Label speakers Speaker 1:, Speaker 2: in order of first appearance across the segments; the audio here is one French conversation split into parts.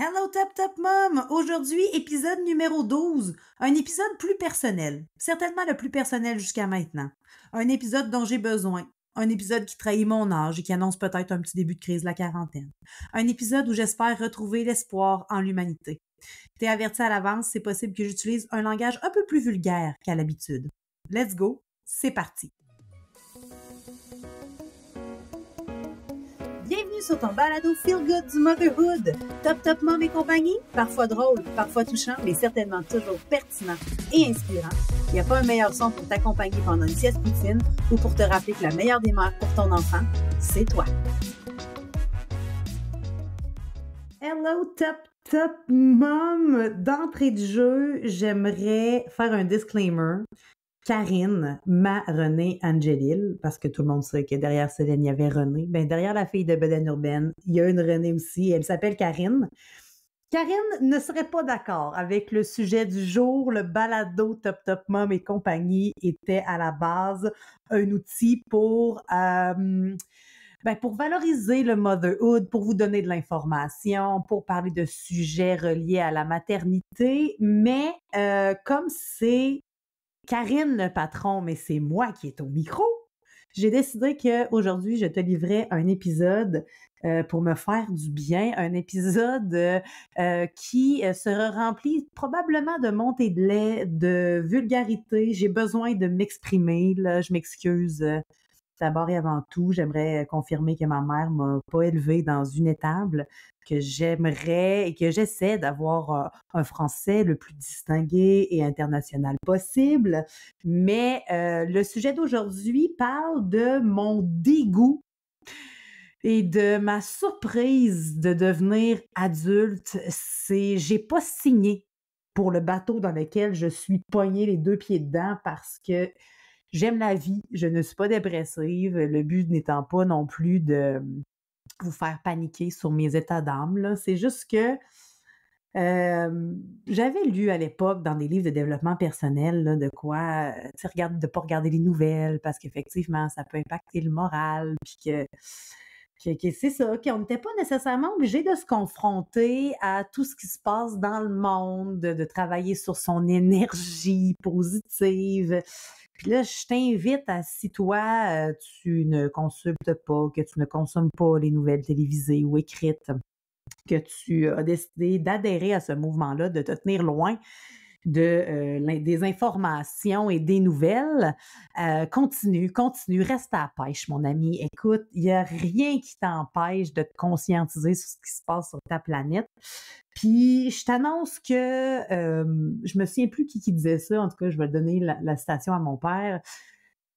Speaker 1: Hello Top Top Mom! Aujourd'hui, épisode numéro 12. Un épisode plus personnel. Certainement le plus personnel jusqu'à maintenant. Un épisode dont j'ai besoin. Un épisode qui trahit mon âge et qui annonce peut-être un petit début de crise de la quarantaine. Un épisode où j'espère retrouver l'espoir en l'humanité. T'es averti à l'avance, c'est possible que j'utilise un langage un peu plus vulgaire qu'à l'habitude. Let's go, c'est parti! Bienvenue sur ton balado Feel Good du Motherhood. Top Top Mom et compagnie, parfois drôle, parfois touchant, mais certainement toujours pertinent et inspirant. Il n'y a pas un meilleur son pour t'accompagner pendant une sieste poutine ou pour te rappeler que la meilleure des mères pour ton enfant, c'est toi. Hello Top Top Mom! D'entrée de jeu, j'aimerais faire un disclaimer. Karine, ma Renée Angelil, parce que tout le monde sait que derrière Céline, il y avait Renée. Ben, derrière la fille de Bedaine Urbaine, il y a une Renée aussi. Elle s'appelle Karine. Karine ne serait pas d'accord avec le sujet du jour. Le balado Top Top Mom et compagnie était à la base un outil pour valoriser le motherhood, pour vous donner de l'information, pour parler de sujets reliés à la maternité. Mais comme c'est Karine le patron, mais c'est moi qui est au micro, j'ai décidé qu'aujourd'hui, je te livrais un épisode pour me faire du bien, un épisode qui sera rempli probablement de montées de lait, de vulgarité. J'ai besoin de m'exprimer, là, je m'excuse. D'abord et avant tout, j'aimerais confirmer que ma mère m'a pas élevée dans une étable, que j'aimerais et que j'essaie d'avoir un français le plus distingué et international possible. Mais le sujet d'aujourd'hui parle de mon dégoût et de ma surprise de devenir adulte. J'ai pas signé pour le bateau dans lequel je suis poignée les deux pieds dedans parce que j'aime la vie, je ne suis pas dépressive, le but n'étant pas non plus de vous faire paniquer sur mes états d'âme, là. C'est juste que j'avais lu à l'époque dans des livres de développement personnel là, de quoi, tu sais, de pas regarder les nouvelles parce qu'effectivement, ça peut impacter le moral, puis que c'est ça, qu'on n'était pas nécessairement obligé de se confronter à tout ce qui se passe dans le monde, de travailler sur son énergie positive. Puis là, je t'invite à, si toi, tu ne consultes pas, que tu ne consommes pas les nouvelles télévisées ou écrites, que tu as décidé d'adhérer à ce mouvement-là, de te tenir loin des informations et des nouvelles, continue, reste à la pêche, mon ami. Écoute, il n'y a rien qui t'empêche de te conscientiser sur ce qui se passe sur ta planète. Puis, je t'annonce que je me souviens plus qui disait ça. En tout cas, je vais donner la citation à mon père.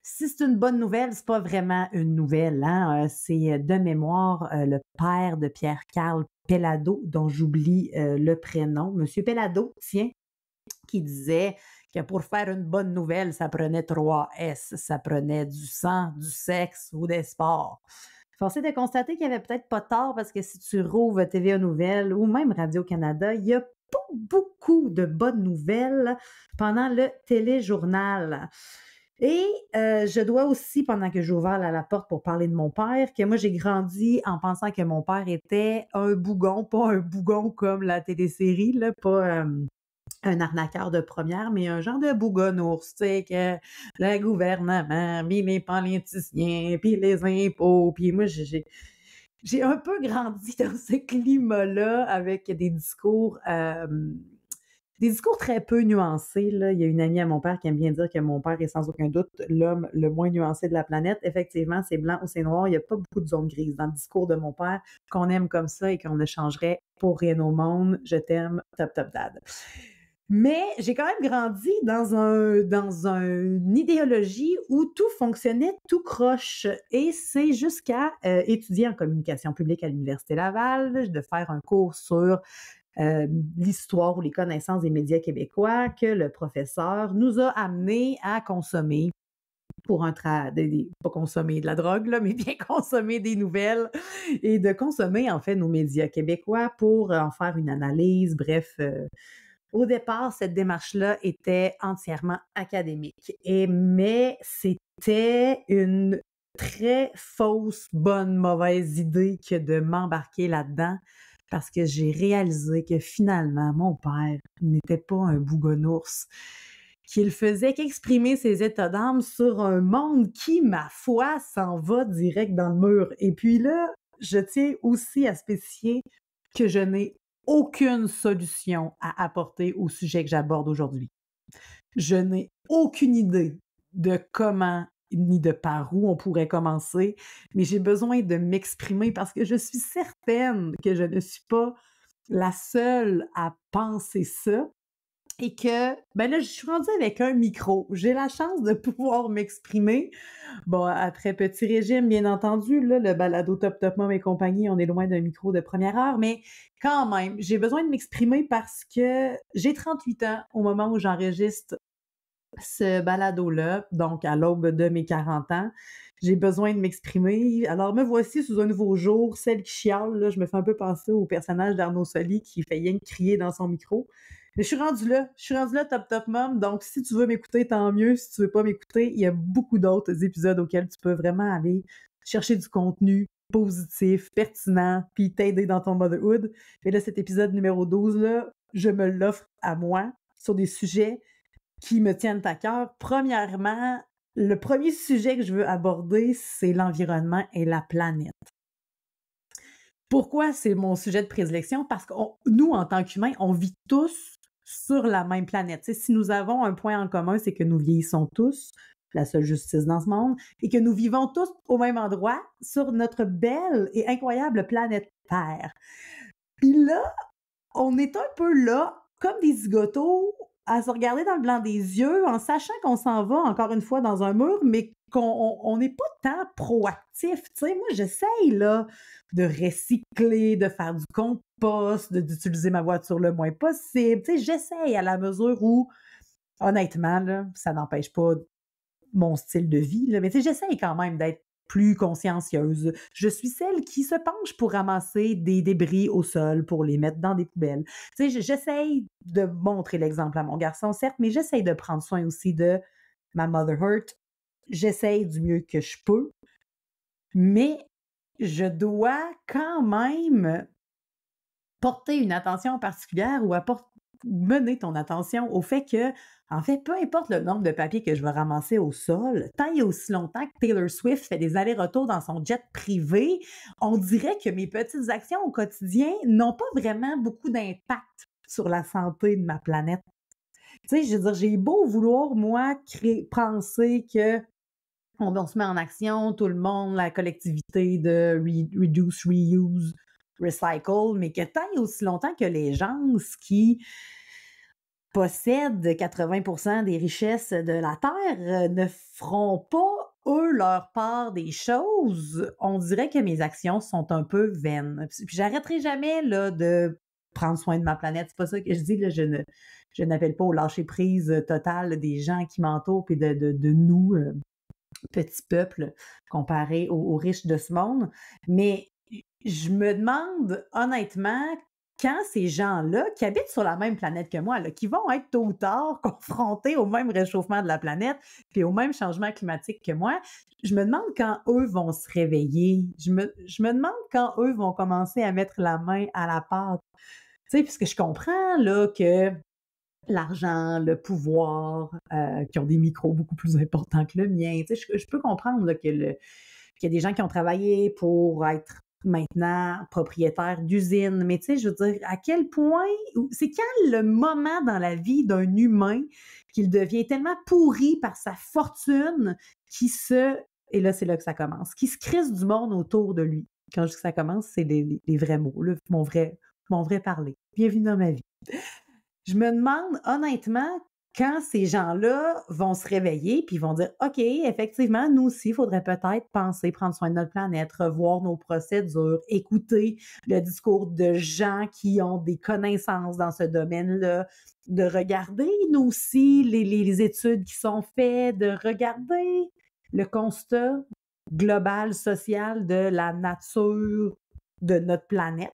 Speaker 1: Si c'est une bonne nouvelle, c'est pas vraiment une nouvelle, hein? C'est de mémoire le père de Pierre-Carl Pellado, dont j'oublie le prénom. Monsieur Pellado, tiens, qui disait que pour faire une bonne nouvelle, ça prenait 3 S. Ça prenait du sang, du sexe ou des sports. Force est de constater qu'il n'y avait peut-être pas tort parce que si tu rouvres TVA Nouvelles ou même Radio-Canada, il y a pas beaucoup de bonnes nouvelles pendant le téléjournal. Et je dois aussi, pendant que j'ai ouvert la porte pour parler de mon père, que moi j'ai grandi en pensant que mon père était un bougon, pas un bougon comme la télésérie, là, pas un arnaqueur de première, mais un genre de bougonours, tu sais, que le gouvernement, puis les politiciens, puis les impôts, puis moi, j'ai un peu grandi dans ce climat-là avec des discours très peu nuancés, là. Il y a une amie à mon père qui aime bien dire que mon père est sans aucun doute l'homme le moins nuancé de la planète. Effectivement, c'est blanc ou c'est noir. Il n'y a pas beaucoup de zones grises dans le discours de mon père qu'on aime comme ça et qu'on ne changerait pour rien au monde. Je t'aime, top, top, dad. Mais j'ai quand même grandi dans une idéologie où tout fonctionnait tout croche. Et c'est jusqu'à étudier en communication publique à l'Université Laval, de faire un cours sur l'histoire ou les connaissances des médias québécois que le professeur nous a amené à consommer pour pas consommer de la drogue, là, mais bien consommer des nouvelles et de consommer en fait nos médias québécois pour en faire une analyse, bref. Au départ, cette démarche-là était entièrement académique. Mais c'était une très fausse, bonne, mauvaise idée que de m'embarquer là-dedans parce que j'ai réalisé que finalement, mon père n'était pas un bougonnours, qu'il faisait qu'exprimer ses états d'âme sur un monde qui, ma foi, s'en va direct dans le mur. Et puis là, je tiens aussi à spécifier que je n'ai aucune solution à apporter au sujet que j'aborde aujourd'hui. Je n'ai aucune idée de comment ni de par où on pourrait commencer, mais j'ai besoin de m'exprimer parce que je suis certaine que je ne suis pas la seule à penser ça et que, ben là, je suis rendue avec un micro. J'ai la chance de pouvoir m'exprimer. Bon, après petit régime, bien entendu, là, le balado Top Top Mom et compagnie, on est loin d'un micro de première heure, mais quand même, j'ai besoin de m'exprimer parce que j'ai 38 ans au moment où j'enregistre ce balado-là, donc à l'aube de mes 40 ans. J'ai besoin de m'exprimer. Alors, me voici sous un nouveau jour, celle qui chiale, là, je me fais un peu penser au personnage d'Arnaud Soli qui fait rien que crier dans son micro. Mais je suis rendue là, Top Top Mom, donc si tu veux m'écouter, tant mieux. Si tu veux pas m'écouter, il y a beaucoup d'autres épisodes auxquels tu peux vraiment aller chercher du contenu positif, pertinent, puis t'aider dans ton motherhood. Et là, cet épisode numéro 12, là, je me l'offre à moi sur des sujets qui me tiennent à cœur. Premièrement, le premier sujet que je veux aborder, c'est l'environnement et la planète. Pourquoi c'est mon sujet de prédilection? Parce que nous, en tant qu'humains, on vit tous sur la même planète. T'sais, si nous avons un point en commun, c'est que nous vieillissons tous, la seule justice dans ce monde, et que nous vivons tous au même endroit sur notre belle et incroyable planète Terre. Puis là, on est un peu là, comme des zigotos, à se regarder dans le blanc des yeux, en sachant qu'on s'en va encore une fois dans un mur, mais qu'on n'est pas tant proactif. Tu sais, moi, j'essaye là de recycler, de faire du compost, d'utiliser ma voiture le moins possible. Tu sais, j'essaye à la mesure où, honnêtement, là, ça n'empêche pas mon style de vie, là, mais tu sais, j'essaye quand même d'être plus consciencieuse. Je suis celle qui se penche pour ramasser des débris au sol, pour les mettre dans des poubelles. Tu sais, j'essaye de montrer l'exemple à mon garçon, certes, mais j'essaye de prendre soin aussi de ma mother heart. J'essaye du mieux que je peux, mais je dois quand même porter une attention particulière ou mener ton attention au fait que, en fait, peu importe le nombre de papiers que je vais ramasser au sol, tant et aussi longtemps que Taylor Swift fait des allers-retours dans son jet privé, on dirait que mes petites actions au quotidien n'ont pas vraiment beaucoup d'impact sur la santé de ma planète. Tu sais, je veux dire, j'ai beau vouloir, moi, penser que on se met en action, tout le monde, la collectivité de reduce, reuse, recycle, mais que tant et aussi longtemps que les gens qui possèdent 80% des richesses de la Terre ne feront pas, eux, leur part des choses, on dirait que mes actions sont un peu vaines. Puis j'arrêterai jamais là, de prendre soin de ma planète. C'est pas ça que je dis, là, je n'appelle pas au lâcher-prise total des gens qui m'entourent et de nous, petit peuple, comparé aux riches de ce monde. Mais je me demande honnêtement, quand ces gens-là, qui habitent sur la même planète que moi, là, qui vont être tôt ou tard confrontés au même réchauffement de la planète puis au même changement climatique que moi, je me demande quand eux vont se réveiller. Je me demande quand eux vont commencer à mettre la main à la pâte. Tu sais, puisque je comprends là, que l'argent, le pouvoir, qui ont des micros beaucoup plus importants que le mien. Tu sais, je peux comprendre là, qu'il y a des gens qui ont travaillé pour être maintenant propriétaires d'usines, mais tu sais, je veux dire, à quel point, c'est quand le moment dans la vie d'un humain qu'il devient tellement pourri par sa fortune et là, c'est là que ça commence, qui se crisse du monde autour de lui. Quand je dis que ça commence, c'est les vrais mots, là, mon vrai parler. Bienvenue dans ma vie. Je me demande honnêtement quand ces gens-là vont se réveiller puis ils vont dire OK, effectivement, nous aussi, il faudrait peut-être penser prendre soin de notre planète, revoir nos procédures, écouter le discours de gens qui ont des connaissances dans ce domaine-là, de regarder nous aussi les études qui sont faites, de regarder le constat global, social de la nature de notre planète,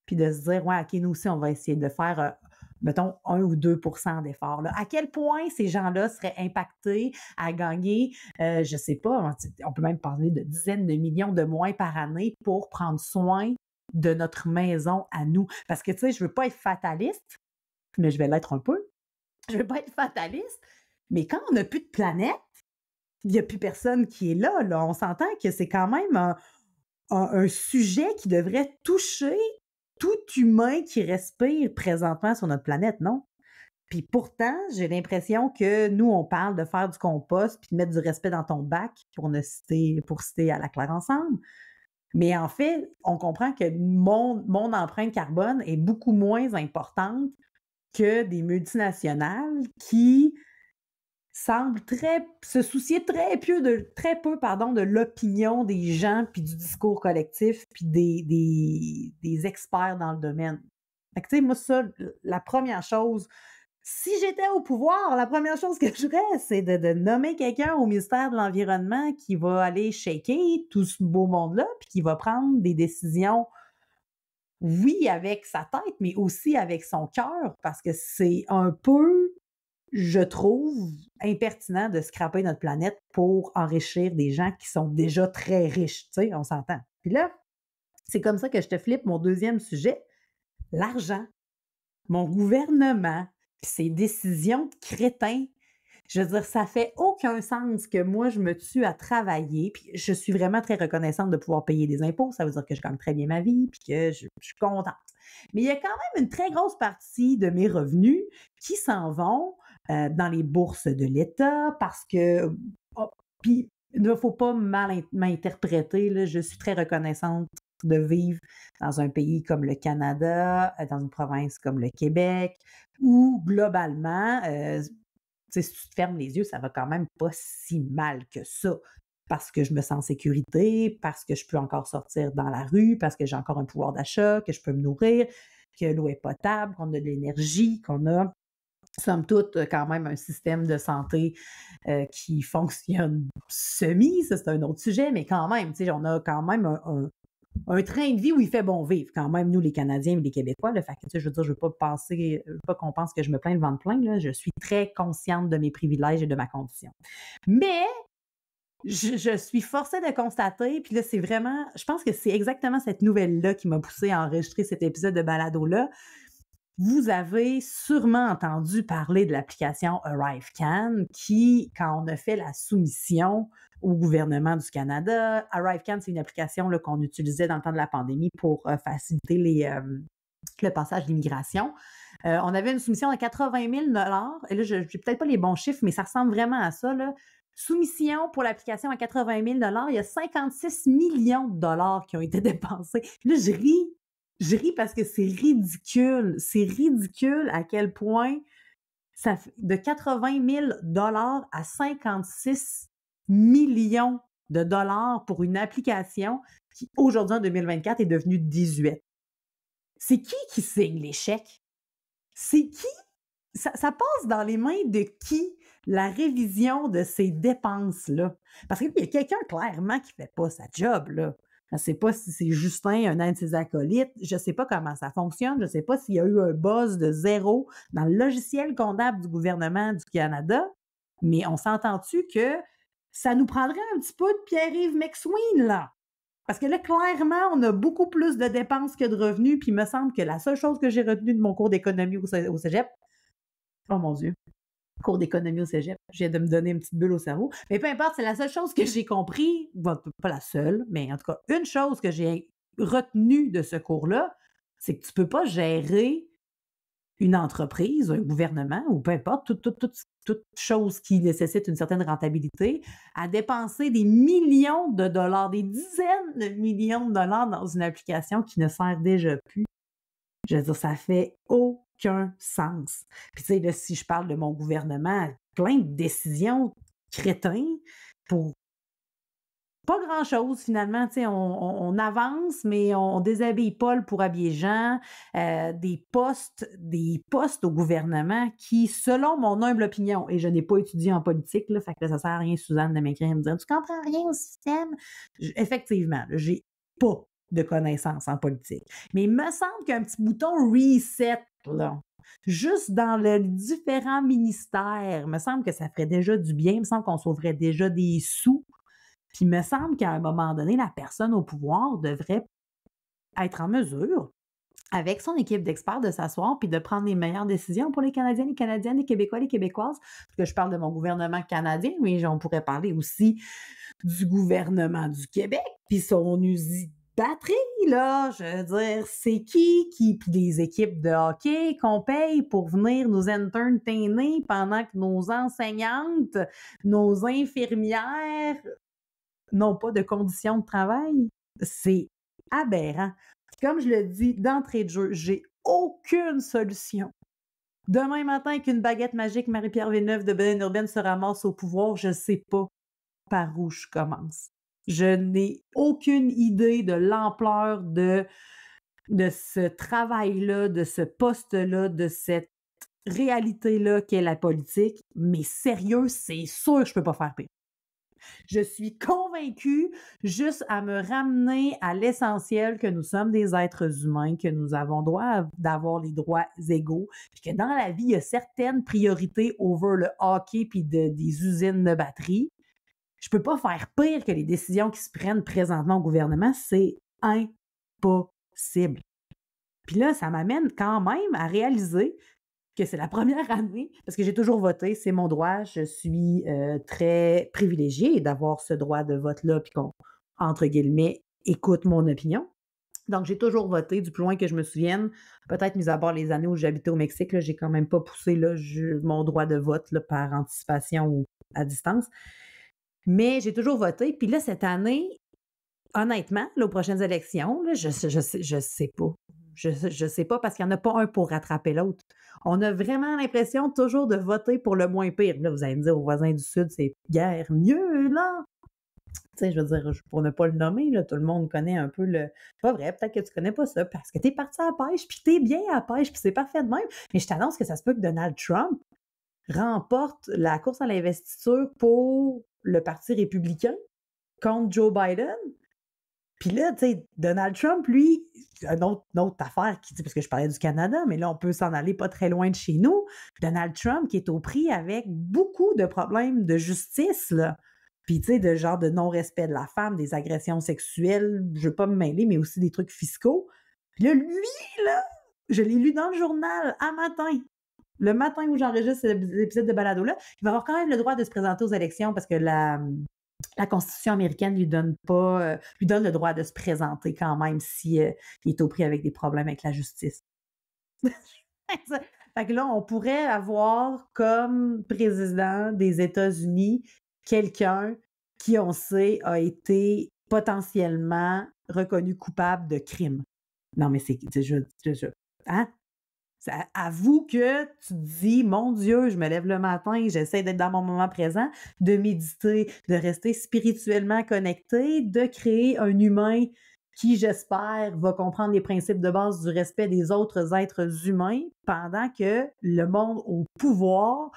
Speaker 1: puis de se dire, ouais, OK, nous aussi, on va essayer de faire mettons, 1 ou 2% d'efforts. Là. À quel point ces gens-là seraient impactés à gagner, je ne sais pas, on peut même parler de dizaines de millions de moins par année pour prendre soin de notre maison à nous. Parce que, tu sais, je veux pas être fataliste, mais je vais l'être un peu. Je veux pas être fataliste, mais quand on n'a plus de planète, il n'y a plus personne qui est là, là. On s'entend que c'est quand même un sujet qui devrait toucher tout humain qui respire présentement sur notre planète, non? Puis pourtant, j'ai l'impression que nous, on parle de faire du compost puis de mettre du respect dans ton bac pour citer à la claire ensemble. Mais en fait, on comprend que mon empreinte carbone est beaucoup moins importante que des multinationales qui semblent se soucier très peu, de l'opinion des gens, puis du discours collectif, puis des experts dans le domaine. Fait que, tu sais, moi, ça, la première chose, si j'étais au pouvoir, la première chose que je ferais, c'est de nommer quelqu'un au ministère de l'Environnement qui va aller shaker tout ce beau monde-là, puis qui va prendre des décisions, oui, avec sa tête, mais aussi avec son cœur, parce que c'est un peu, je trouve, impertinent de scraper notre planète pour enrichir des gens qui sont déjà très riches, tu sais, on s'entend. Puis là, c'est comme ça que je te flippe mon deuxième sujet, l'argent. Mon gouvernement, puis ses décisions de crétins. Je veux dire, ça fait aucun sens que moi, je me tue à travailler, puis je suis vraiment très reconnaissante de pouvoir payer des impôts. Ça veut dire que je gagne très bien ma vie, puis que je suis contente. Mais il y a quand même une très grosse partie de mes revenus qui s'en vont dans les bourses de l'État parce que, puis il ne faut pas m'interpréter, là, je suis très reconnaissante de vivre dans un pays comme le Canada, dans une province comme le Québec, où globalement, si tu te fermes les yeux, ça va quand même pas si mal que ça. Parce que je me sens en sécurité, parce que je peux encore sortir dans la rue, parce que j'ai encore un pouvoir d'achat, que je peux me nourrir, que l'eau est potable, qu'on a de l'énergie, qu'on a, somme toute, quand même un système de santé qui fonctionne semi, ça c'est un autre sujet, mais quand même, tu sais, on a quand même un train de vie où il fait bon vivre, quand même, nous, les Canadiens et les Québécois. Là, fait que, tu sais, je veux dire, je veux pas qu'on pense que je me plains le ventre plein, là. Je suis très consciente de mes privilèges et de ma condition. Mais, je suis forcée de constater, puis là, c'est vraiment, je pense que c'est exactement cette nouvelle-là qui m'a poussée à enregistrer cet épisode de balado-là. Vous avez sûrement entendu parler de l'application ArriveCan qui, quand on a fait la soumission au gouvernement du Canada, ArriveCan, c'est une application là, qu'on utilisait dans le temps de la pandémie pour faciliter le passage d'immigration. On avait une soumission de 80 000 et là, je n'ai peut-être pas les bons chiffres, mais ça ressemble vraiment à ça, là. Soumission pour l'application à 80 000 il y a 56 millions de dollars qui ont été dépensés. Puis là, je ris. Je ris parce que c'est ridicule. C'est ridicule à quel point ça fait de 80 000 à 56 millions de dollars pour une application qui, aujourd'hui, en 2024, est devenue 18. C'est qui signe les chèques? C'est qui? Ça passe dans les mains de qui, la révision de ces dépenses-là? Parce qu'il y a quelqu'un, clairement, qui ne fait pas sa job, là. Je ne sais pas si c'est Justin, un de ses acolytes. Je ne sais pas comment ça fonctionne. Je ne sais pas s'il y a eu un buzz de zéro dans le logiciel comptable du gouvernement du Canada. Mais on s'entend-tu que ça nous prendrait un petit peu de Pierre-Yves McSween, là? Parce que là, clairement, on a beaucoup plus de dépenses que de revenus. Puis il me semble que la seule chose que j'ai retenue de mon cours d'économie au cégep, oh mon Dieu, cours d'économie au cégep. Je viens de me donner une petite bulle au cerveau. Mais peu importe, c'est la seule chose que j'ai compris, bon, pas la seule, mais en tout cas, une chose que j'ai retenue de ce cours-là, c'est que tu peux pas gérer une entreprise, un gouvernement, ou peu importe, toute chose qui nécessite une certaine rentabilité, à dépenser des millions de dollars, des dizaines de millions de dollars dans une application qui ne sert déjà plus. Je veux dire, ça fait aucun sens. Puis tu sais, là, si je parle de mon gouvernement, plein de décisions crétins pour pas grand-chose finalement. Tu sais, on avance, mais on déshabille Paul pour habiller Jean. Des postes au gouvernement qui, selon mon humble opinion, et je n'ai pas étudié en politique, là, fait que là, ça sert à rien, Suzanne, de m'écrire et me dire « Tu comprends rien au système? » Effectivement, là, j'ai pas de connaissances en politique. Mais il me semble qu'un petit bouton reset, là, juste dans les différents ministères, il me semble que ça ferait déjà du bien, il me semble qu'on sauverait déjà des sous. Puis il me semble qu'à un moment donné, la personne au pouvoir devrait être en mesure, avec son équipe d'experts, de s'asseoir puis de prendre les meilleures décisions pour les Canadiens, les Canadiennes, les Québécois, les Québécoises. Parce que je parle de mon gouvernement canadien, mais on pourrait parler aussi du gouvernement du Québec, puis son usine batterie, là, je veux dire, c'est qui, puis des équipes de hockey qu'on paye pour venir nous entertainer pendant que nos enseignantes, nos infirmières n'ont pas de conditions de travail. C'est aberrant. Puis comme je le dis d'entrée de jeu, j'ai aucune solution. Demain matin, avec une baguette magique, Marie-Pierre Villeneuve de Beden Urbaine se ramasse au pouvoir, je ne sais pas par où je commence. Je n'ai aucune idée de l'ampleur de ce travail-là, de ce poste-là, de cette réalité-là qu'est la politique, mais sérieux, c'est sûr que je peux pas faire pire. Je suis convaincue, juste à me ramener à l'essentiel, que nous sommes des êtres humains, que nous avons droit d'avoir les droits égaux, puis que dans la vie, il y a certaines priorités over le hockey puis des usines de batterie. Je peux pas faire pire que les décisions qui se prennent présentement au gouvernement, c'est impossible. Puis là, ça m'amène quand même à réaliser que c'est la première année, parce que j'ai toujours voté, c'est mon droit, je suis très privilégiée d'avoir ce droit de vote-là, puis qu'on, entre guillemets, écoute mon opinion. Donc, j'ai toujours voté, du plus loin que je me souvienne, peut-être mis à part les années où j'habitais au Mexique, là, j'ai quand même pas poussé là, mon droit de vote là, par anticipation ou à distance. Mais j'ai toujours voté. Puis là, cette année, honnêtement, là, aux prochaines élections, là, je sais pas. Je sais pas parce qu'il n'y en a pas un pour rattraper l'autre. On a vraiment l'impression toujours de voter pour le moins pire. Là, vous allez me dire, aux voisins du Sud, c'est guère mieux, là. Tu sais, je veux dire, pour ne pas le nommer, là, tout le monde connaît un peu le... Pas vrai, peut-être que tu connais pas ça, parce que t'es parti à la pêche, puis t'es bien à la pêche, puis c'est parfait de même. Mais je t'annonce que ça se peut que Donald Trump remporte la course à l'investiture pour le Parti républicain contre Joe Biden. Puis là, tu sais, Donald Trump, lui, une autre affaire, parce que je parlais du Canada, mais là, on peut s'en aller pas très loin de chez nous. Donald Trump qui est au prix avec beaucoup de problèmes de justice, là. Puis, tu sais, de genre de non-respect de la femme, des agressions sexuelles, je veux pas me mêler, mais aussi des trucs fiscaux. Puis là, lui, là, je l'ai lu dans le journal à matin. Le matin où j'enregistre l'épisode de balado-là, il va avoir quand même le droit de se présenter aux élections parce que la Constitution américaine lui donne le droit de se présenter quand même si il est au prix avec des problèmes avec la justice. Fait que là, on pourrait avoir comme président des États-Unis quelqu'un qui, on sait, a été potentiellement reconnu coupable de crime. Non, mais hein? Avoue que tu te dis, mon Dieu, je me lève le matin, j'essaie d'être dans mon moment présent, de méditer, de rester spirituellement connecté, de créer un humain qui, j'espère, va comprendre les principes de base du respect des autres êtres humains pendant que le monde au pouvoir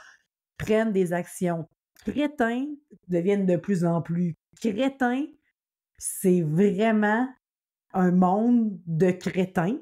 Speaker 1: prenne des actions crétins, deviennent de plus en plus crétins. C'est vraiment un monde de crétins.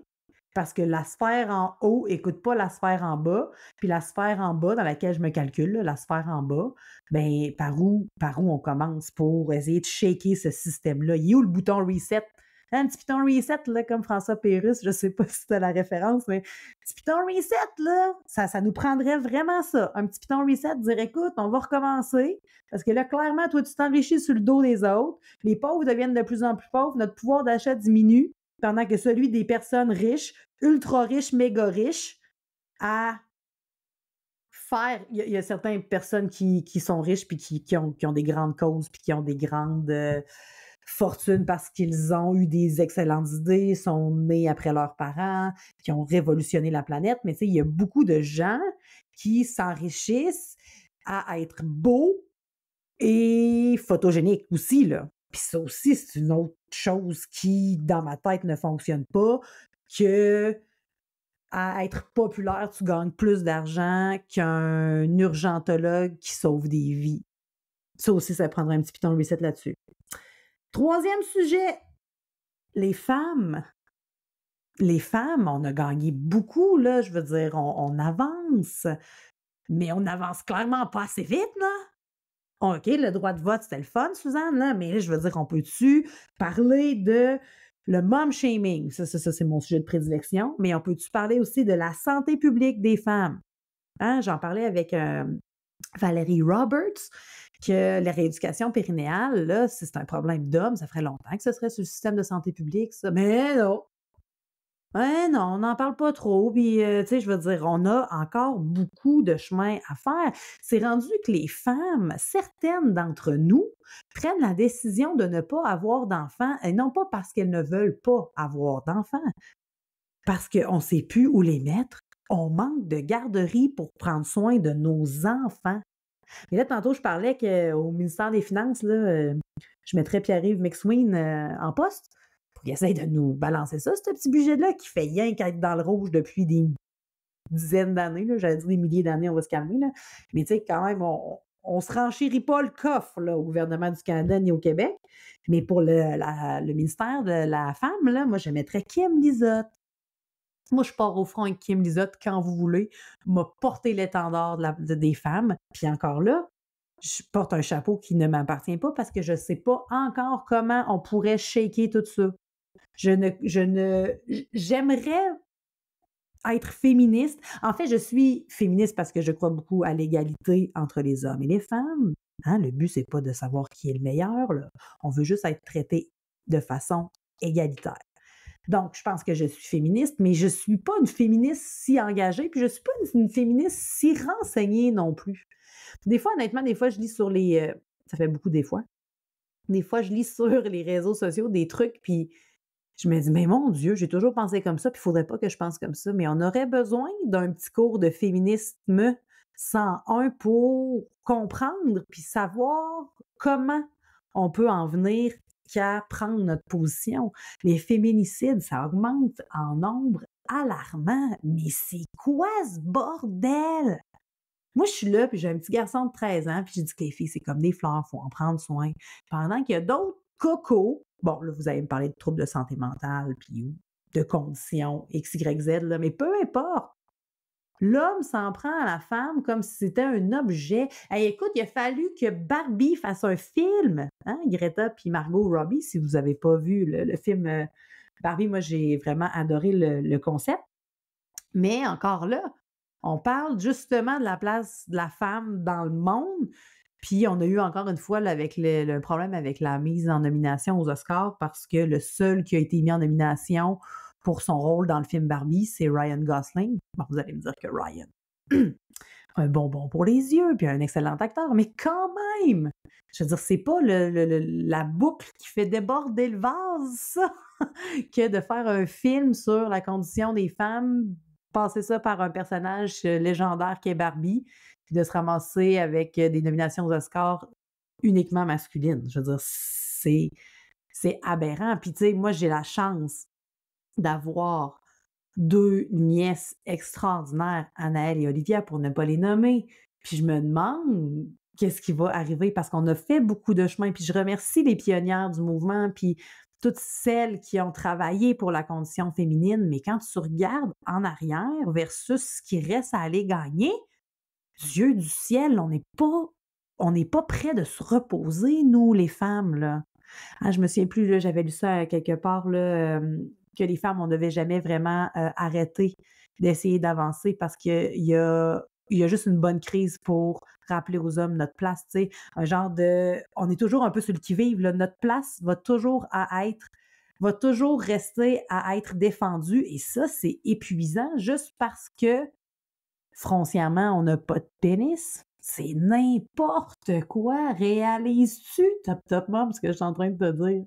Speaker 1: Parce que la sphère en haut écoute pas la sphère en bas, puis la sphère en bas, dans laquelle je me calcule, là, la sphère en bas, ben par où on commence pour essayer de shaker ce système-là? Il est où le bouton reset? Un petit bouton reset, là, comme François Pérusse, je sais pas si tu as la référence, mais petit bouton reset, là, ça nous prendrait vraiment ça. Un petit bouton reset, dire écoute, on va recommencer, parce que là, clairement, toi, tu t'enrichis sur le dos des autres, les pauvres deviennent de plus en plus pauvres, notre pouvoir d'achat diminue, pendant que celui des personnes riches, ultra riches, méga riches, à faire... Il y a certaines personnes qui sont riches puis qui ont des grandes causes puis qui ont des grandes fortunes parce qu'ils ont eu des excellentes idées, sont nés après leurs parents, qui ont révolutionné la planète. Mais tu sais, il y a beaucoup de gens qui s'enrichissent à être beaux et photogéniques aussi, là. Puis ça aussi, c'est une autre chose qui, dans ma tête, ne fonctionne pas, que à être populaire, tu gagnes plus d'argent qu'un urgentologue qui sauve des vies. Ça aussi, ça prendrait un petit piton reset là-dessus. Troisième sujet, les femmes. Les femmes, on a gagné beaucoup, là, je veux dire, on avance, mais on avance clairement pas assez vite, là. OK, le droit de vote, c'était le fun, Suzanne, là, mais là, je veux dire, on peut-tu parler de Le mom shaming, ça, c'est mon sujet de prédilection, mais on peut-tu parler aussi de la santé publique des femmes? Hein, j'en parlais avec Valérie Roberts, que la rééducation périnéale, là, si c'est un problème d'homme, ça ferait longtemps que ce serait sur le système de santé publique, ça. Mais non! Ouais, non, on n'en parle pas trop. Puis, tu sais, je veux dire, on a encore beaucoup de chemin à faire. C'est rendu que les femmes, certaines d'entre nous, prennent la décision de ne pas avoir d'enfants, et non pas parce qu'elles ne veulent pas avoir d'enfants, parce qu'on ne sait plus où les mettre. On manque de garderie pour prendre soin de nos enfants. Et là, tantôt, je parlais qu'au ministère des Finances, là, je mettrais Pierre-Yves McSween en poste pour qu'il essaye de nous balancer ça, ce petit budget-là qui fait rien qu'être dans le rouge depuis des dizaines d'années. Là, j'allais dire des milliers d'années, on va se calmer. Là. Mais tu sais, quand même, on se renchérit pas le coffre là, au gouvernement du Canada ni au Québec. Mais pour le ministère de la Femme, là, moi, je mettrais Kim Lizotte. Moi, je pars au front avec Kim Lizotte quand vous voulez, m'a porté l'étendard des femmes. Puis encore là, je porte un chapeau qui ne m'appartient pas parce que je ne sais pas encore comment on pourrait shaker tout ça. J'aimerais être féministe. En fait, je suis féministe parce que je crois beaucoup à l'égalité entre les hommes et les femmes. Hein, le but, c'est pas de savoir qui est le meilleur, là. On veut juste être traité de façon égalitaire. Donc, je pense que je suis féministe, mais je ne suis pas une féministe si engagée, puis je ne suis pas une féministe si renseignée non plus. Des fois, honnêtement, je lis sur les... ça fait beaucoup des fois. Des fois, je lis sur les réseaux sociaux des trucs, puis je me dis, mais mon Dieu, j'ai toujours pensé comme ça, puis il ne faudrait pas que je pense comme ça, mais on aurait besoin d'un petit cours de féminisme 101 pour comprendre, puis savoir comment on peut en venir qu'à prendre notre position. Les féminicides, ça augmente en nombre alarmant. Mais c'est quoi ce bordel? Moi, je suis là, puis j'ai un petit garçon de 13 ans, puis j'ai dit que les filles, c'est comme des fleurs, il faut en prendre soin. Pendant qu'il y a d'autres cocos, bon, là, vous allez me parler de troubles de santé mentale, puis de conditions X, Y, Z, là, mais peu importe. L'homme s'en prend à la femme comme si c'était un objet. Hey, écoute, il a fallu que Barbie fasse un film. Hein? Greta puis Margot Robbie, si vous n'avez pas vu le film Barbie, moi, j'ai vraiment adoré le concept. Mais encore là, on parle justement de la place de la femme dans le monde. Puis on a eu encore une fois là, avec le problème avec la mise en nomination aux Oscars parce que le seul qui a été mis en nomination pour son rôle dans le film Barbie, c'est Ryan Gosling. Bon, vous allez me dire que Ryan, un bonbon pour les yeux, puis un excellent acteur, mais quand même! Je veux dire, c'est pas la boucle qui fait déborder le vase, ça, que de faire un film sur la condition des femmes, passer ça par un personnage légendaire qui est Barbie, puis de se ramasser avec des nominations aux Oscars uniquement masculines. Je veux dire, c'est aberrant. Puis tu sais, moi, j'ai la chance d'avoir deux nièces extraordinaires, Anaëlle et Olivia, pour ne pas les nommer. Puis je me demande qu'est-ce qui va arriver parce qu'on a fait beaucoup de chemin. Puis je remercie les pionnières du mouvement, puis toutes celles qui ont travaillé pour la condition féminine. Mais quand tu regardes en arrière versus ce qui reste à aller gagner, Dieu du ciel, on n'est pas près de se reposer, nous, les femmes, là. Ah, je me souviens plus, là, j'avais lu ça quelque part, là, que les femmes, on ne devait jamais vraiment arrêter d'essayer d'avancer parce qu'il y a juste une bonne crise pour rappeler aux hommes notre place, tu sais, un genre de... On est toujours un peu sur le qui-vive, là, notre place va toujours rester à être défendue et ça, c'est épuisant juste parce que foncièrement, on n'a pas de pénis. C'est n'importe quoi. Réalises-tu, top mom, ce que je suis en train de te dire?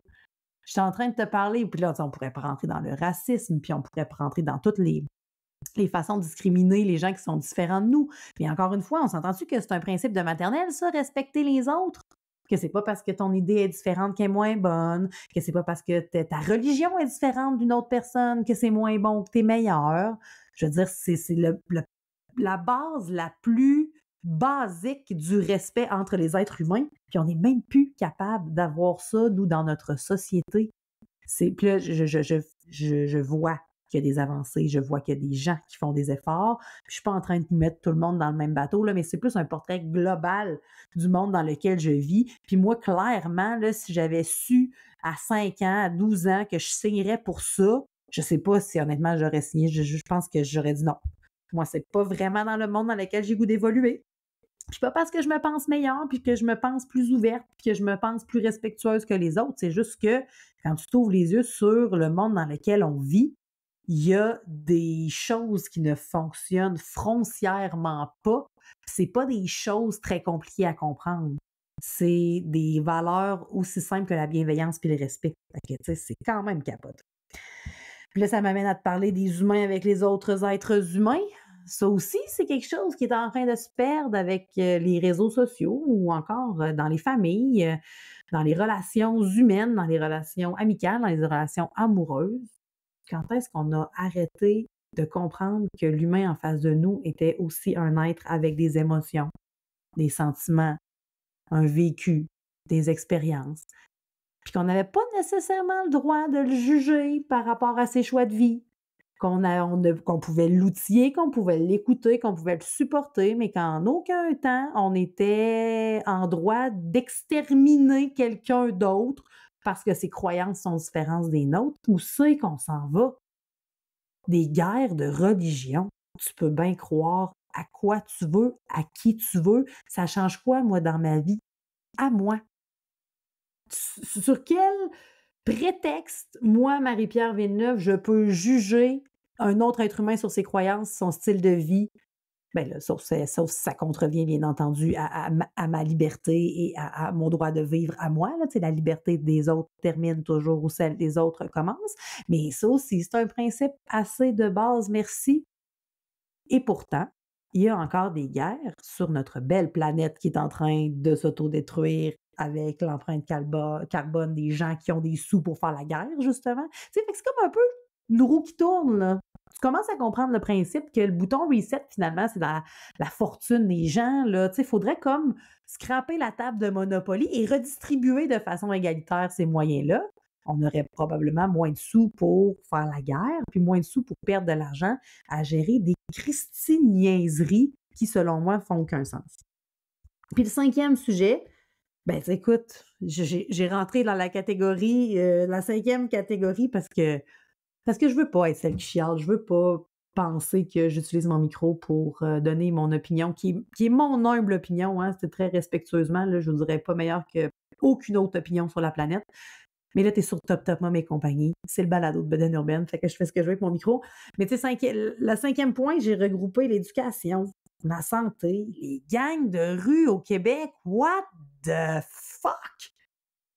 Speaker 1: Je suis en train de te parler, puis là, on pourrait pas rentrer dans le racisme, puis on pourrait pas rentrer dans toutes les façons de discriminer les gens qui sont différents de nous. Puis encore une fois, on s'entend-tu que c'est un principe de maternelle, ça, respecter les autres? Que c'est pas parce que ton idée est différente qu'elle est moins bonne, que c'est pas parce que ta religion est différente d'une autre personne que c'est moins bon, que t'es meilleur. Je veux dire, c'est la base la plus basique du respect entre les êtres humains, puis on n'est même plus capable d'avoir ça, nous, dans notre société. Puis là, je vois qu'il y a des avancées, je vois qu'il y a des gens qui font des efforts, puis je suis pas en train de mettre tout le monde dans le même bateau, là, mais c'est plus un portrait global du monde dans lequel je vis. Puis moi, clairement, là, si j'avais su à 5 ans, à 12 ans, que je signerais pour ça, je sais pas si honnêtement j'aurais signé. Je pense que j'aurais dit non. Moi, c'est pas vraiment dans le monde dans lequel j'ai goût d'évoluer. Puis pas parce que je me pense meilleure, puis que je me pense plus ouverte, puis que je me pense plus respectueuse que les autres. C'est juste que quand tu t'ouvres les yeux sur le monde dans lequel on vit, il y a des choses qui ne fonctionnent foncièrement pas. C'est pas des choses très compliquées à comprendre. C'est des valeurs aussi simples que la bienveillance puis le respect. Fait que, tu sais, c'est quand même capote. Puis là, ça m'amène à te parler des humains avec les autres êtres humains. Ça aussi, c'est quelque chose qui est en train de se perdre avec les réseaux sociaux ou encore dans les familles, dans les relations humaines, dans les relations amicales, dans les relations amoureuses. Quand est-ce qu'on a arrêté de comprendre que l'humain en face de nous était aussi un être avec des émotions, des sentiments, un vécu, des expériences, puis qu'on n'avait pas nécessairement le droit de le juger par rapport à ses choix de vie, qu'on pouvait l'outiller, qu'on pouvait l'écouter, qu'on pouvait le supporter, mais qu'en aucun temps, on était en droit d'exterminer quelqu'un d'autre parce que ses croyances sont différentes des nôtres. Où c'est qu'on s'en va? Des guerres de religion. Tu peux bien croire à quoi tu veux, à qui tu veux. Ça change quoi, moi, dans ma vie? À moi. Sur quel prétexte, moi, Marie-Pierre Villeneuve, je peux juger un autre être humain sur ses croyances, son style de vie? Bien là, sauf si ça contrevient, bien entendu, à ma liberté et à mon droit de vivre à moi. Là, la liberté des autres termine toujours où celle des autres commence. Mais ça aussi, c'est un principe assez de base, merci. Et pourtant, il y a encore des guerres sur notre belle planète qui est en train de s'autodétruire avec l'empreinte carbone des gens qui ont des sous pour faire la guerre, justement. Tu sais, fait que c'est comme un peu une roue qui tourne, là. Tu commences à comprendre le principe que le bouton reset, finalement, c'est dans la fortune des gens, là. Tu sais, il faudrait comme scraper la table de Monopoly et redistribuer de façon égalitaire ces moyens-là. On aurait probablement moins de sous pour faire la guerre, puis moins de sous pour perdre de l'argent à gérer des christiniaiseries qui, selon moi, font aucun sens. Puis le 5e sujet, ben écoute, j'ai rentré dans la catégorie, la 5e catégorie parce que je veux pas être celle qui chiale, je veux pas penser que j'utilise mon micro pour donner mon opinion, qui est mon humble opinion, hein, c'est très respectueusement, là, je vous dirais pas meilleure que aucune autre opinion sur la planète. Mais là, tu es sur Top Mom et compagnie. C'est le balado de Bedaine Urbaine, fait que je fais ce que je veux avec mon micro. Mais tu sais, le 5e point, j'ai regroupé l'éducation, la santé, les gangs de rue au Québec. What the fuck?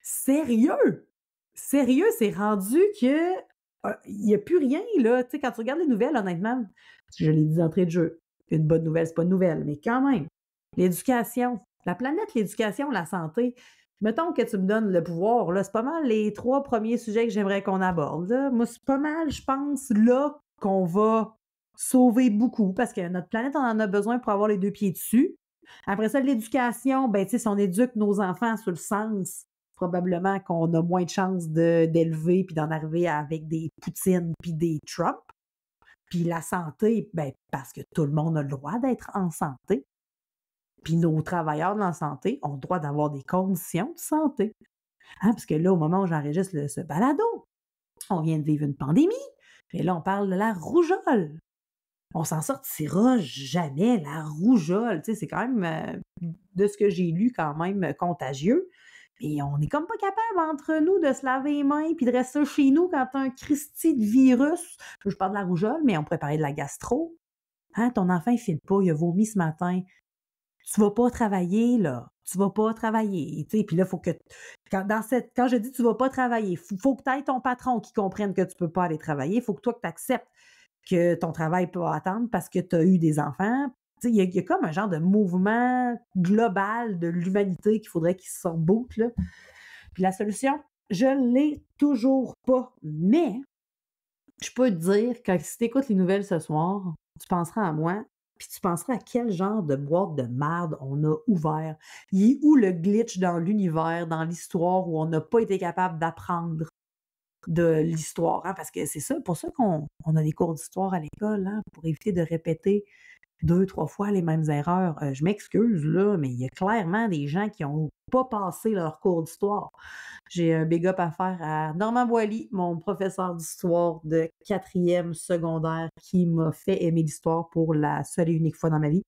Speaker 1: Sérieux? Sérieux, c'est rendu que il n'y a plus rien, là. Tu sais, quand tu regardes les nouvelles, honnêtement, je l'ai dit d'entrée de jeu, une bonne nouvelle, c'est pas une nouvelle, mais quand même, l'éducation, la planète, l'éducation, la santé, mettons que tu me donnes le pouvoir, là, c'est pas mal les 3 premiers sujets que j'aimerais qu'on aborde, là. Moi, c'est pas mal, je pense, là, qu'on va sauver beaucoup, parce que notre planète, on en a besoin pour avoir les 2 pieds dessus. Après ça, l'éducation, ben, tu sais, si on éduque nos enfants sur le sens, probablement qu'on a moins de chances d'élever puis d'en arriver avec des Poutine puis des Trump. Puis la santé, ben, parce que tout le monde a le droit d'être en santé. Puis nos travailleurs de la santé ont le droit d'avoir des conditions de santé. Hein, parce que là, au moment où j'enregistre ce balado, on vient de vivre une pandémie. Et là, on parle de la rougeole. On s'en sortira jamais, la rougeole. Tu sais, c'est quand même, de ce que j'ai lu, quand même contagieux. Et on n'est comme pas capable entre nous de se laver les mains puis de rester chez nous quand t'as un Christi de virus. Je parle de la rougeole, mais on pourrait parler de la gastro. Hein, ton enfant, il file pas, il a vomi ce matin. Tu vas pas travailler, là. Tu vas pas travailler. Puis là, il faut que. Quand je dis tu vas pas travailler, faut que tu aies ton patron qui comprenne que tu peux pas aller travailler. Il faut que toi, que tu acceptes que ton travail peut attendre parce que tu as eu des enfants. Il y a comme un genre de mouvement global de l'humanité qu'il faudrait qu'il se reboot, là. Puis la solution, je l'ai toujours pas. Mais je peux te dire que si tu écoutes les nouvelles ce soir, tu penseras à moi, puis tu penseras à quel genre de boîte de merde on a ouvert. Il est où le glitch dans l'univers, dans l'histoire, où on n'a pas été capable d'apprendre de l'histoire, hein? Parce que c'est ça, pour ça qu'on a des cours d'histoire à l'école, hein, pour éviter de répéter 2, 3 fois les mêmes erreurs. Je m'excuse, là, mais il y a clairement des gens qui n'ont pas passé leur cours d'histoire. J'ai un big up à faire à Normand Boily, mon professeur d'histoire de 4e secondaire, qui m'a fait aimer l'histoire pour la seule et unique fois dans ma vie.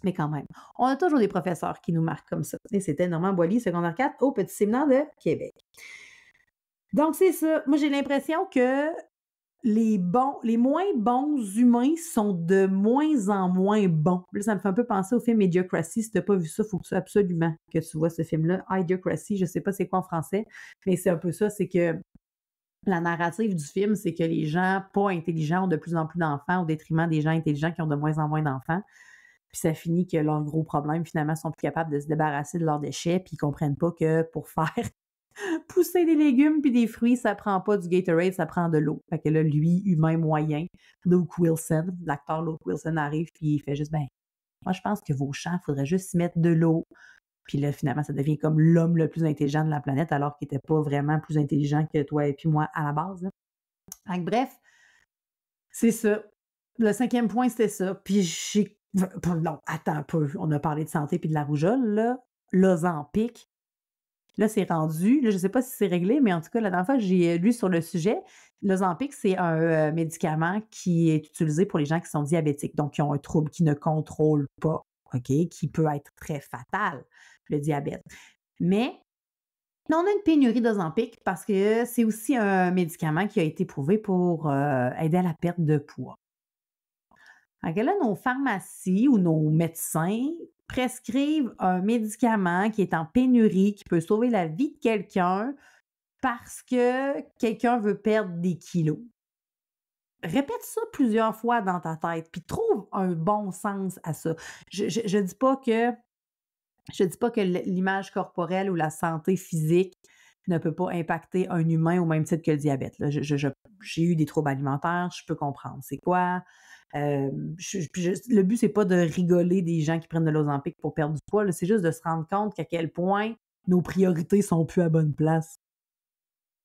Speaker 1: Mais quand même, on a toujours des professeurs qui nous marquent comme ça. Et c'était Normand Boily, secondaire 4, au Petit Séminaire de Québec. Donc, c'est ça. Moi, j'ai l'impression que les moins bons humains sont de moins en moins bons. Là, ça me fait un peu penser au film Idiocracy. Si t'as pas vu ça, il faut que tu absolument que tu vois ce film-là. Idiocracy, je sais pas c'est quoi en français, mais c'est un peu ça, c'est que la narrative du film, c'est que les gens pas intelligents ont de plus en plus d'enfants au détriment des gens intelligents qui ont de moins en moins d'enfants. Puis ça finit que leurs gros problèmes, finalement, sont plus capables de se débarrasser de leurs déchets, puis ils comprennent pas que pour faire pousser des légumes puis des fruits, ça prend pas du Gatorade, ça prend de l'eau. Fait que là, lui, humain moyen, Luke Wilson, l'acteur Luke Wilson arrive puis il fait juste, ben, moi, je pense que vos champs, il faudrait juste y mettre de l'eau. Puis là, finalement, ça devient comme l'homme le plus intelligent de la planète, alors qu'il était pas vraiment plus intelligent que toi et puis moi à la base. Là. Fait que bref, c'est ça. Le 5e point, c'était ça. Puis j'ai... Non, attends un peu. On a parlé de santé puis de la rougeole, là. L'Ozempic. Là, c'est rendu. Là, je ne sais pas si c'est réglé, mais en tout cas, la dernière fois, j'ai lu sur le sujet. L'Ozempic, c'est un médicament qui est utilisé pour les gens qui sont diabétiques, donc qui ont un trouble qui ne contrôle pas, OK, qui peut être très fatal, le diabète. Mais on a une pénurie d'Ozempic parce que c'est aussi un médicament qui a été prouvé pour aider à la perte de poids. Donc là, nos pharmacies ou nos médecins prescrivent un médicament qui est en pénurie, qui peut sauver la vie de quelqu'un parce que quelqu'un veut perdre des kilos. Répète ça plusieurs fois dans ta tête, puis trouve un bon sens à ça. Je dis pas que l'image corporelle ou la santé physique ne peut pas impacter un humain au même titre que le diabète. Là. J'ai eu des troubles alimentaires, je peux comprendre. C'est quoi? Le but, c'est pas de rigoler des gens qui prennent de l'Ozempic pour perdre du poids, là, c'est juste de se rendre compte qu'à quel point nos priorités sont plus à bonne place.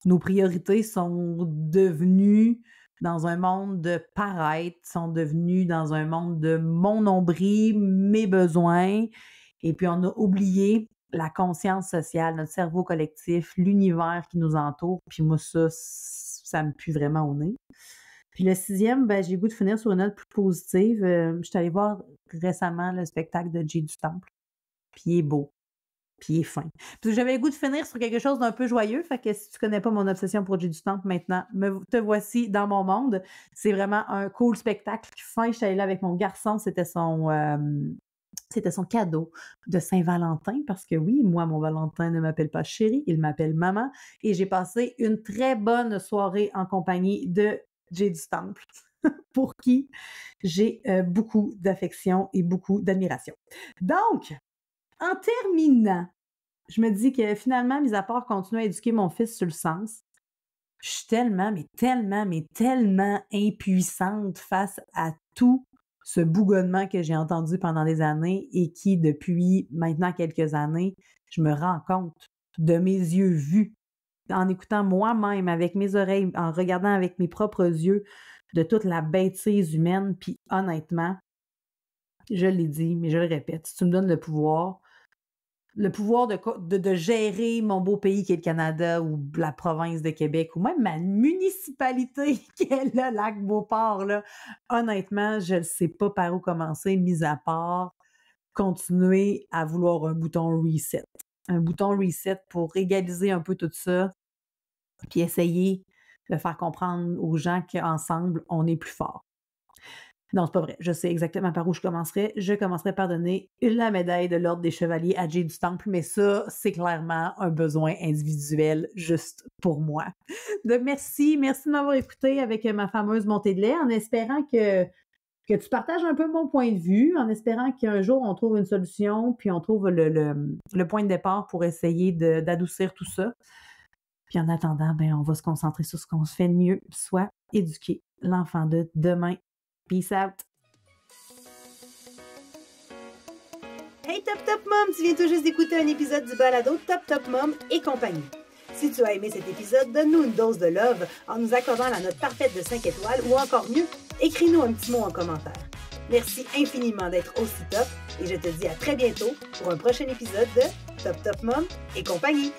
Speaker 1: Nos priorités sont devenues dans un monde de paraître, sont devenues dans un monde de mon nombril, mes besoins, et puis on a oublié la conscience sociale, notre cerveau collectif, l'univers qui nous entoure, puis moi, ça me pue vraiment au nez. Puis le 6e, ben, j'ai le goût de finir sur une note plus positive. Je suis allée voir récemment le spectacle de Jay du Temple. Puis il est beau. Puis il est fin. Puis j'avais le goût de finir sur quelque chose d'un peu joyeux. Fait que si tu connais pas mon obsession pour Jay du Temple maintenant, te voici dans mon monde. C'est vraiment un cool spectacle. Fin, je suis allée là avec mon garçon. C'était son cadeau de Saint-Valentin parce que oui, moi, mon Valentin ne m'appelle pas chérie, il m'appelle maman. Et j'ai passé une très bonne soirée en compagnie de Jay du Temple, pour qui j'ai beaucoup d'affection et beaucoup d'admiration. Donc, en terminant, je me dis que finalement, mis à part continuer à éduquer mon fils sur le sens, je suis tellement impuissante face à tout ce bougonnement que j'ai entendu pendant des années et qui, depuis maintenant quelques années, je me rends compte de mes yeux vus, en écoutant moi-même avec mes oreilles, en regardant avec mes propres yeux de toute la bêtise humaine. Puis honnêtement, je l'ai dit, mais je le répète, si tu me donnes le pouvoir de gérer mon beau pays qui est le Canada ou la province de Québec ou même ma municipalité qui est le Lac-Beauport, là, honnêtement, je ne sais pas par où commencer, mis à part continuer à vouloir un bouton reset. Un bouton reset pour égaliser un peu tout ça, puis essayer de faire comprendre aux gens qu'ensemble, on est plus fort. Non, c'est pas vrai. Je sais exactement par où je commencerai. Je commencerai par donner la médaille de l'Ordre des Chevaliers à Jay du Temple, mais ça, c'est clairement un besoin individuel juste pour moi. Merci de m'avoir écouté avec ma fameuse montée de lait, en espérant que tu partages un peu mon point de vue, en espérant qu'un jour, on trouve une solution, puis on trouve le point de départ pour essayer d'adoucir tout ça. Puis en attendant, ben, on va se concentrer sur ce qu'on se fait de mieux, soit éduquer l'enfant de demain. Peace out! Hey Top Mom! Tu viens tout juste d'écouter un épisode du balado Top Mom et compagnie. Si tu as aimé cet épisode, donne-nous une dose de love en nous accordant la note parfaite de 5 étoiles ou encore mieux, écris-nous un petit mot en commentaire. Merci infiniment d'être aussi top et je te dis à très bientôt pour un prochain épisode de Top Top Mom et compagnie.